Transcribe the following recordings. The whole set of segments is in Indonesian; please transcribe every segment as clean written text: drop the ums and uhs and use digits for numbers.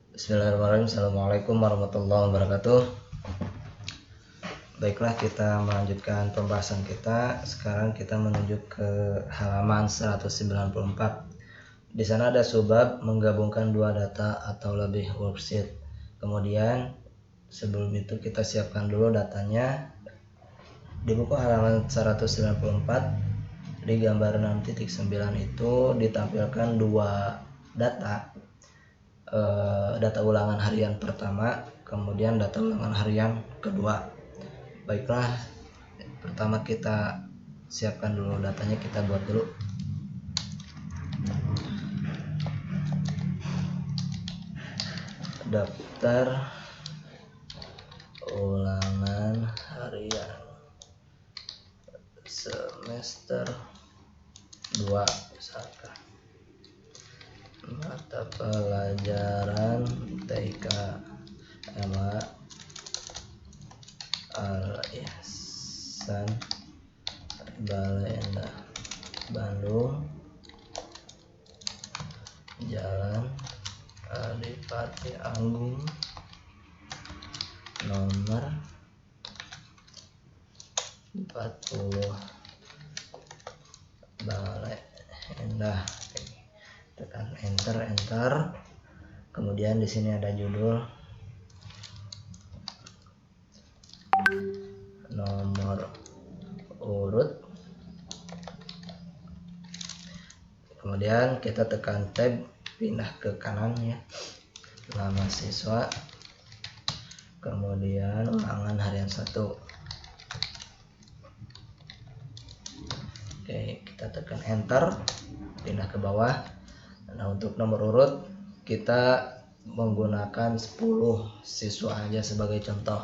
Bismillahirrahmanirrahim. Assalamualaikum warahmatullahi wabarakatuh. Baiklah, kita melanjutkan pembahasan kita. Sekarang kita menuju ke halaman 194. Di sana ada subbab menggabungkan dua data atau lebih worksheet. Kemudian sebelum itu kita siapkan dulu datanya. Di buku halaman 194 di gambar 6.9 itu ditampilkan dua data. Data ulangan harian pertama, kemudian data ulangan harian kedua. Baiklah, pertama kita siapkan dulu datanya, kita buat dulu. Daftar ulangan harian semester 2 misalkan. Mata pelajaran TK MA Al-Ihsan Balai Endah Bandung, Jalan Adipati Agung, nomor 40, Balai Endah. Tekan enter. Kemudian di sini ada judul, nomor urut. Kemudian kita tekan tab, pindah ke kanan ya. Nama siswa. Kemudian ulangan harian 1. Oke, kita tekan enter, pindah ke bawah. Nah, untuk nomor urut kita menggunakan 10 siswa aja sebagai contoh.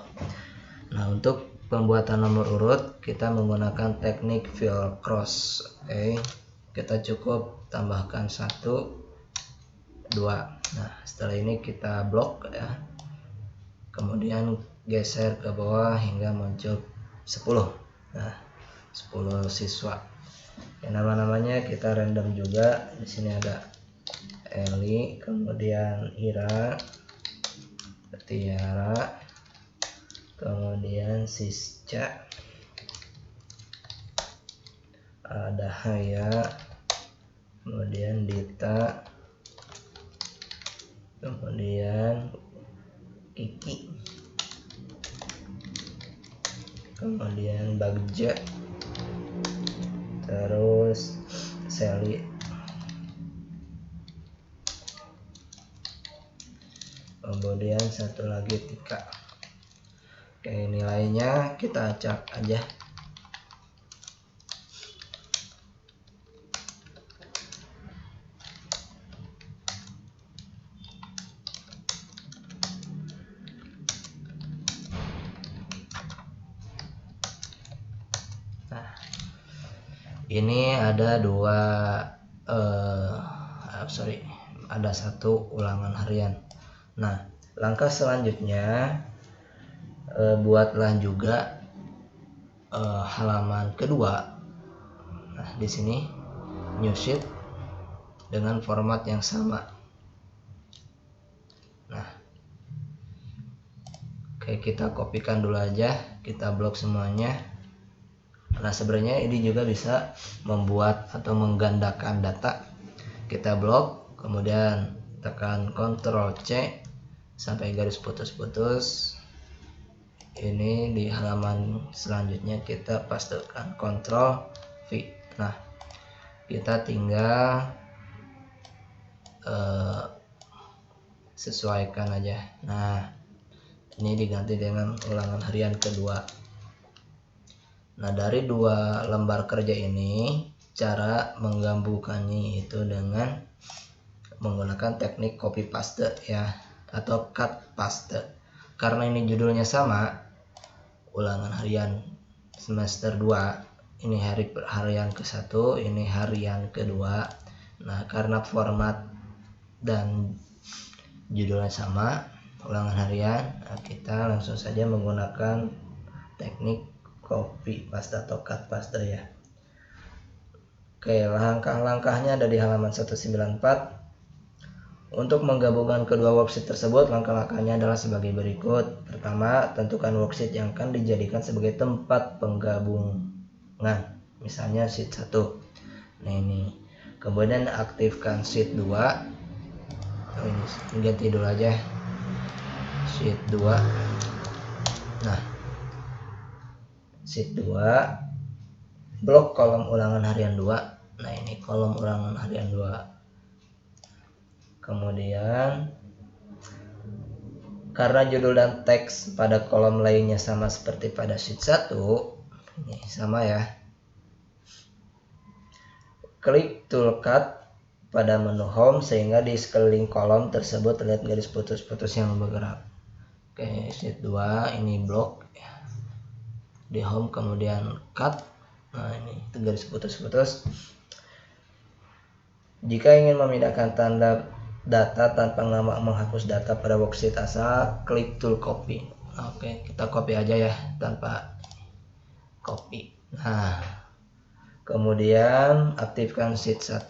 Nah, untuk pembuatan nomor urut kita menggunakan teknik fill cross. Oke, kita cukup tambahkan 1, 2. Nah, setelah ini kita blok ya. Kemudian geser ke bawah hingga muncul 10. Nah, 10 siswa. Ya, nama-namanya kita random juga. Di sini ada Eli, kemudian Ira, Tiara, kemudian Sisca, ada Haya, kemudian Dita, kemudian Kiki, kemudian Bagja, terus Sally, kemudian satu lagi Tika. Oke, nilainya kita acak aja. Nah, ini ada ada satu ulangan harian. Nah, langkah selanjutnya buatlah juga halaman kedua. Nah, di sini new sheet dengan format yang sama. Nah, oke, kita kopikan dulu aja, kita blok semuanya. Nah, sebenarnya ini juga bisa membuat atau menggandakan data. Kita blok, kemudian tekan Ctrl C sampai garis putus-putus. Ini di halaman selanjutnya kita pastekan Ctrl V. Nah, kita tinggal sesuaikan aja. Nah, ini diganti dengan ulangan harian kedua. Nah, dari dua lembar kerja ini cara menggabungkannya itu dengan menggunakan teknik copy paste ya, atau cut paste. Karena ini judulnya sama, ulangan harian semester 2, ini harian ke-1, ini harian kedua. Nah, karena format dan judulnya sama, ulangan harian, nah kita langsung saja menggunakan teknik copy paste atau cut paste ya. Oke, langkah-langkahnya ada di halaman 194. Untuk menggabungkan kedua worksheet tersebut, langkah-langkahnya adalah sebagai berikut. Pertama, tentukan worksheet yang akan dijadikan sebagai tempat penggabungan. Misalnya sheet 1. Nah ini. Kemudian aktifkan sheet 2. Ini ganti dulu aja. Sheet 2. Nah, sheet 2. Blok kolom ulangan harian 2. Nah ini kolom ulangan harian 2. Kemudian karena judul dan teks pada kolom lainnya sama seperti pada sheet 1, ini sama ya. Klik tool cut pada menu home sehingga di sekeliling kolom tersebut terlihat garis putus-putus yang bergerak. Oke, sheet 2 ini blok di home, kemudian cut. Nah ini garis putus-putus. Jika ingin memindahkan tanda data tanpa menghapus data pada worksheet asal, klik tool copy. Oke, kita copy aja ya tanpa copy. Nah, kemudian aktifkan sheet 1.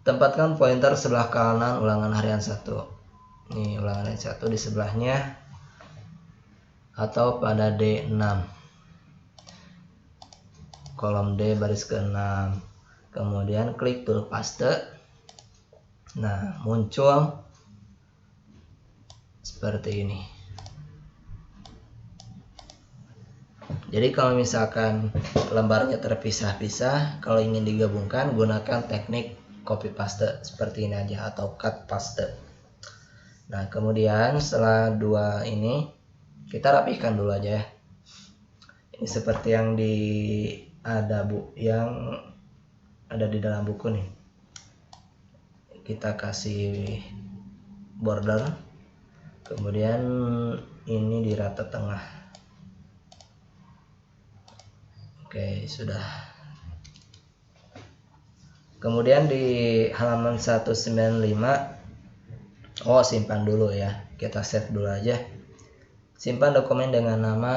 Tempatkan pointer sebelah kanan ulangan harian 1. Ini ulangan harian 1 di sebelahnya atau pada D6. Kolom D baris ke-6. Kemudian klik tool paste. Nah, muncul seperti ini. Jadi kalau misalkan lembarnya terpisah-pisah, kalau ingin digabungkan gunakan teknik copy paste seperti ini aja atau cut paste. Nah, kemudian setelah dua ini kita rapihkan dulu aja ya. Ini seperti yang yang ada di dalam buku nih. Kita kasih border, kemudian ini di rata tengah. Oke, sudah. Kemudian di halaman 195, simpan dulu ya, kita save dulu aja. Simpan dokumen dengan nama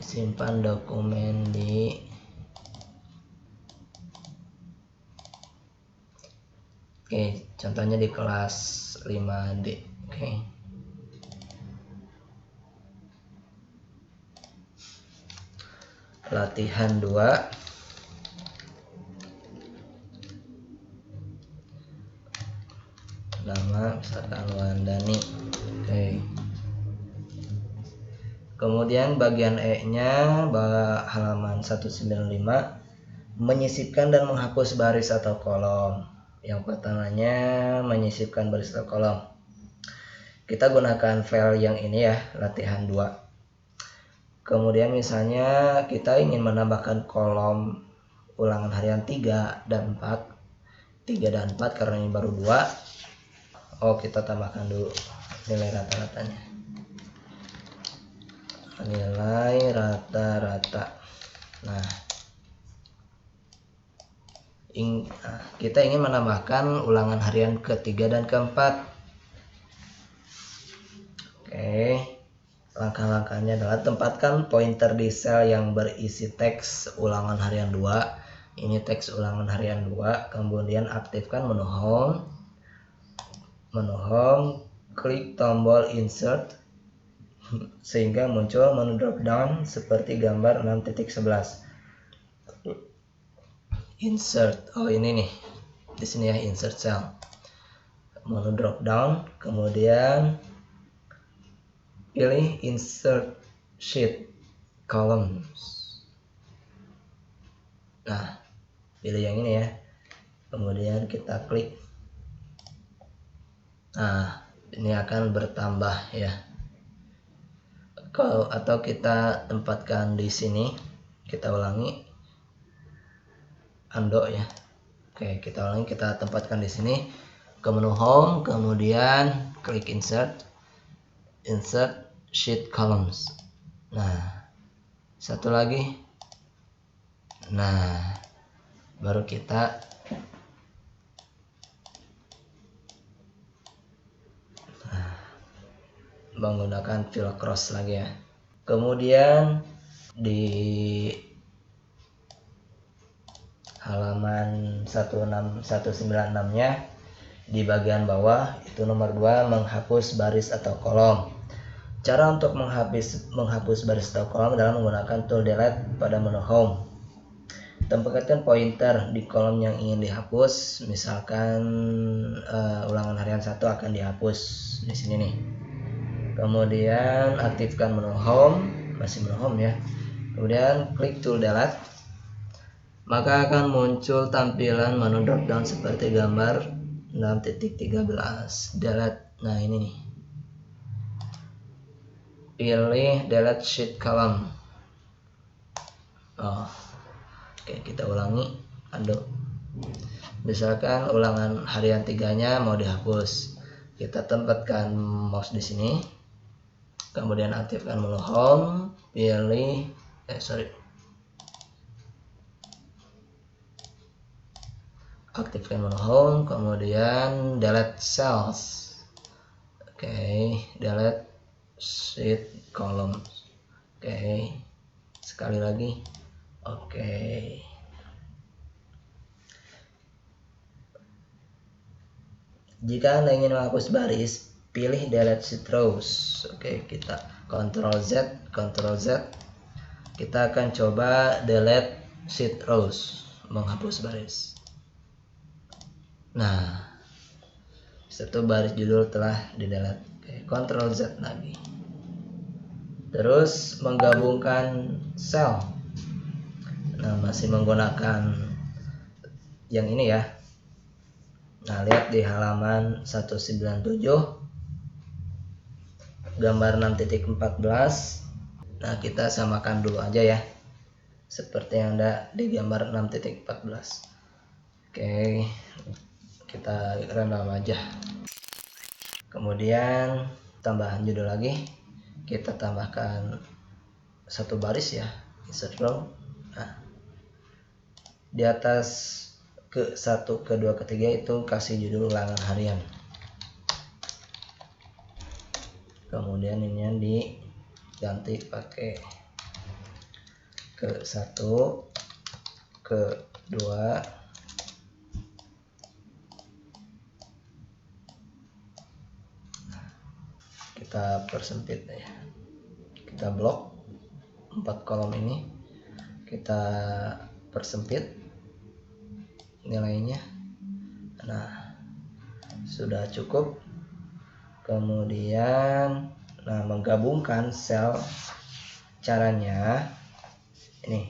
simpan dokumen di contohnya di kelas 5D. Latihan 2. Nama misalkan Wandani. Kemudian bagian E-nya halaman 195, menyisipkan dan menghapus baris atau kolom. Yang pertamanya menyisipkan baris atau kolom. Kita gunakan file yang ini ya, latihan 2. Kemudian misalnya kita ingin menambahkan kolom ulangan harian 3 dan 4. 3 dan 4 karena ini baru 2. Kita tambahkan dulu nilai rata-ratanya. Nilai rata-rata. Nah, kita ingin menambahkan ulangan harian ke-3 dan ke-4. Langkah-langkahnya adalah tempatkan pointer di sel yang berisi teks ulangan harian 2. Ini teks ulangan harian 2. Kemudian aktifkan menu home. Klik tombol insert sehingga muncul menu drop down seperti gambar 6.11. Insert. Ini nih. Di sini ya, insert cell. Menu drop down, kemudian pilih insert sheet columns. Nah, pilih yang ini ya. Kemudian kita klik. Nah, ini akan bertambah ya. Atau kita tempatkan di sini. Kita ulangi. Undo ya. Kita ulangi, kita tempatkan di sini. Ke menu home, kemudian klik insert sheet columns. Nah, satu lagi. Nah, baru kita menggunakan fill cross lagi ya. Kemudian di halaman 196-nya di bagian bawah itu nomor 2, menghapus baris atau kolom. Cara untuk menghapus baris atau kolom adalah menggunakan tool delete pada menu home. Tempatkan pointer di kolom yang ingin dihapus, misalkan ulangan harian 1 akan dihapus di sini nih. Kemudian aktifkan menu home, masih menu home ya. Kemudian klik tool delete, maka akan muncul tampilan menu dropdown seperti gambar 6.13 delete. Nah ini nih, pilih delete sheet column. Oke, kita ulangi, undo. Misalkan ulangan harian 3-nya mau dihapus, kita tempatkan mouse di sini, kemudian aktifkan menu home, pilih aktifkan menu home, kemudian delete cells. Oke, delete sheet column. Oke, sekali lagi. Oke. Jika Anda ingin menghapus baris, pilih delete sheet rows. Oke, kita Ctrl Z. Kita akan coba delete sheet rows, menghapus baris. Nah, satu baris judul telah di-delete. Oke, Ctrl Z lagi. Terus menggabungkan sel. Nah, masih menggunakan yang ini ya. Nah, lihat di halaman 197 gambar 6.14. Nah, kita samakan dulu aja ya, seperti yang ada di gambar 6.14. Oke, kita random aja. Kemudian tambahan judul lagi, kita tambahkan satu baris ya, insert row. Nah, di atas ke 1, ke 2, ke 3 itu kasih judul ulangan harian. Kemudian ini diganti pakai ke 1, ke 2, kita persempit ya. Kita blok 4 kolom ini, kita persempit nilainya. Nah, sudah cukup. Kemudian menggabungkan sel, caranya ini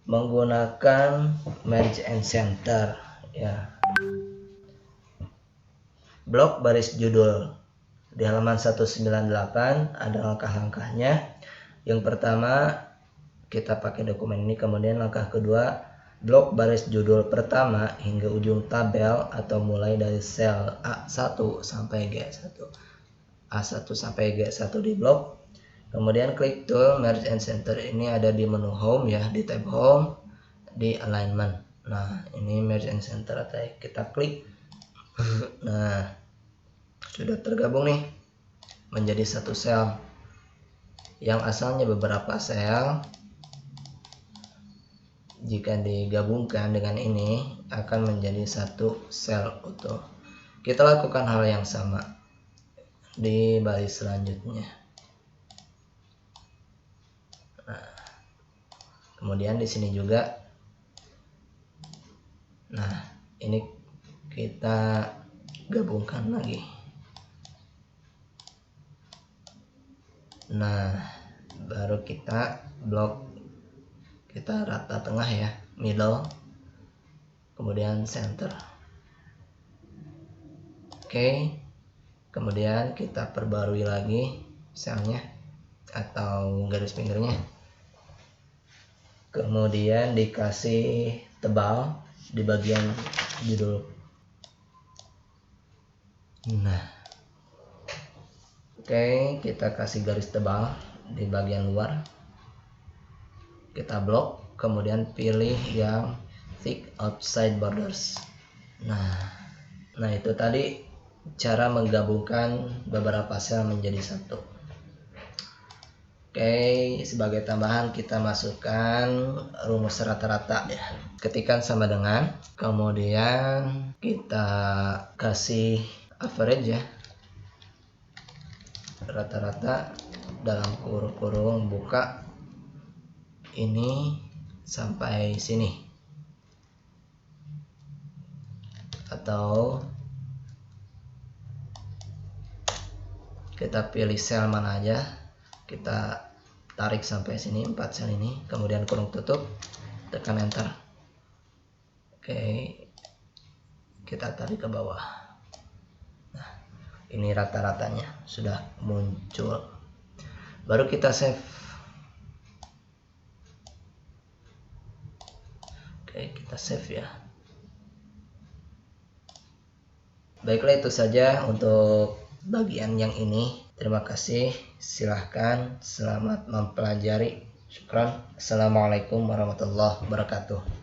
menggunakan merge and center ya. Blok baris judul di halaman 198 ada langkah-langkahnya. Yang pertama, kita pakai dokumen ini. Kemudian langkah kedua, blok baris judul pertama hingga ujung tabel atau mulai dari sel A1 sampai G1. A1 sampai G1 di blok. Kemudian klik tool merge and center, ini ada di menu home ya, di tab home, di alignment. Nah, ini merge and center, kita klik. Nah, sudah tergabung nih menjadi satu sel. Yang asalnya beberapa sel, jika digabungkan dengan ini akan menjadi satu sel utuh. Kita lakukan hal yang sama di baris selanjutnya. Nah, kemudian di sini juga. Nah, ini kita gabungkan lagi. Nah, baru kita blok, kita rata tengah ya, middle, kemudian center. Oke, kemudian kita perbarui lagi selnya atau garis fingernya. Kemudian dikasih tebal di bagian judul. Nah, oke, kita kasih garis tebal di bagian luar. Kita blok, kemudian pilih yang thick outside borders. Nah itu tadi cara menggabungkan beberapa sel menjadi satu. Oke, sebagai tambahan kita masukkan rumus rata-rata ya. Ketikan sama dengan, kemudian kita kasih average ya. Rata-rata dalam kurung buka ini sampai sini. Atau kita pilih sel mana aja, kita tarik sampai sini 4 sel ini, kemudian kurung tutup, tekan enter. Oke, kita tarik ke bawah. Nah, ini rata-ratanya sudah muncul, baru kita save. Oke, kita save ya. Baiklah, itu saja untuk bagian yang ini. Terima kasih, silahkan, selamat mempelajari. Syukran. Assalamualaikum warahmatullahi wabarakatuh.